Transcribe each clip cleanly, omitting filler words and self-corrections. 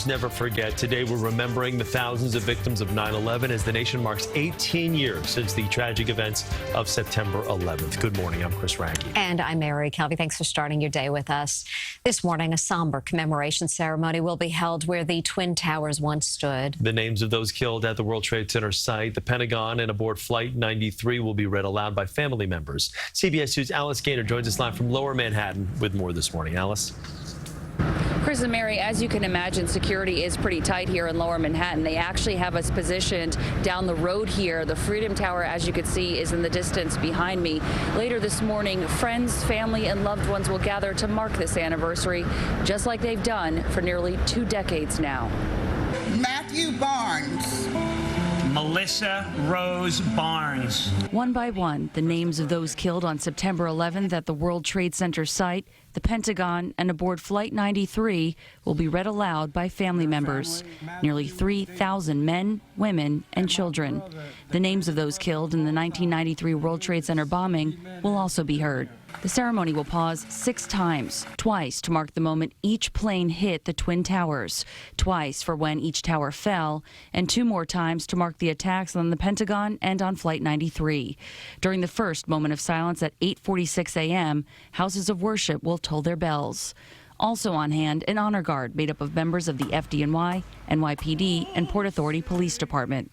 never forget. Today, we're remembering the thousands of victims of 9/11 as the nation marks 18 years since the tragic events of September 11th. Good morning. I'm Chris Ranke. And I'm Mary Calvi. Thanks for starting your day with us. This morning, a somber commemoration ceremony will be held where the Twin Towers once stood. The names of those killed at the World Trade Center site, the Pentagon, and aboard Flight 93 will be read aloud by family members. CBS News' Alice Gaynor joins us live from Lower Manhattan with more this morning. Alice? Chris and Mary, as you can imagine, security is pretty tight here in Lower Manhattan. They actually have us positioned down the road here. The Freedom Tower, as you can see, is in the distance behind me. Later this morning, friends, family, and loved ones will gather to mark this anniversary, just like they've done for nearly 2 decades now. Matthew Barnes. Melissa Rose Barnes. One by one, the names of those killed on September 11th at the World Trade Center site, the Pentagon, and aboard Flight 93 will be read aloud by family members. Nearly 3,000 men, women, and children. The names of those killed in the 1993 World Trade Center bombing will also be heard. The ceremony will pause 6 times, twice to mark the moment each plane hit the Twin Towers, twice for when each tower fell, and 2 more times to mark the attacks on the Pentagon and on Flight 93. During the first moment of silence at 8:46 a.m., houses of worship will toll their bells. Also on hand, an honor guard made up of members of the FDNY, NYPD, and Port Authority Police Department.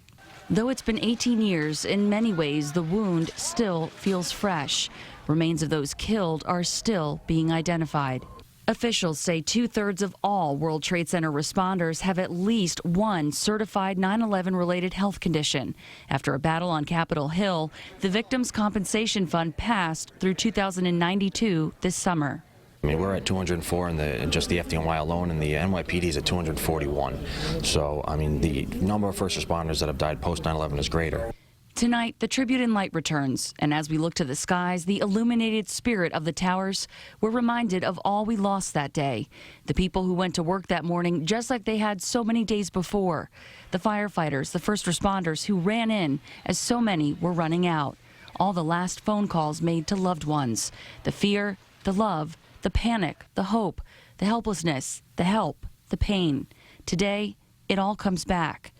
Though it's been 18 years, in many ways the wound still feels fresh. Remains of those killed are still being identified. Officials say 2/3 of all World Trade Center responders have at least one certified 9/11-related health condition. After a battle on Capitol Hill, the Victims' Compensation Fund passed through 2092 this summer. I mean, we're at 204 in just the FDNY alone, and the NYPD is at 241. So, I mean, the number of first responders that have died post 9/11 is greater. Tonight, the tribute in light returns, and as we look to the skies, the illuminated spirit of the towers, we're reminded of all we lost that day. The people who went to work that morning just like they had so many days before. The firefighters, the first responders who ran in as so many were running out. All the last phone calls made to loved ones. The fear, the love, the panic, the hope, the helplessness, the help, the pain. Today, it all comes back.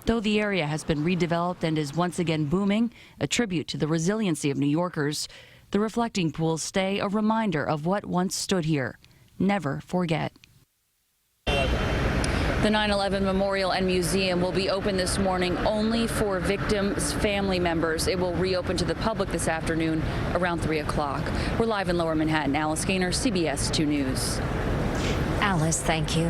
Though the area has been redeveloped and is once again booming, a tribute to the resiliency of New Yorkers, the reflecting pools stay a reminder of what once stood here. Never forget. The 9/11 Memorial and Museum will be open this morning only for victims' family members. It will reopen to the public this afternoon around 3 o'clock. We're live in Lower Manhattan. Alice Gaynor, CBS 2 News. Alice, thank you.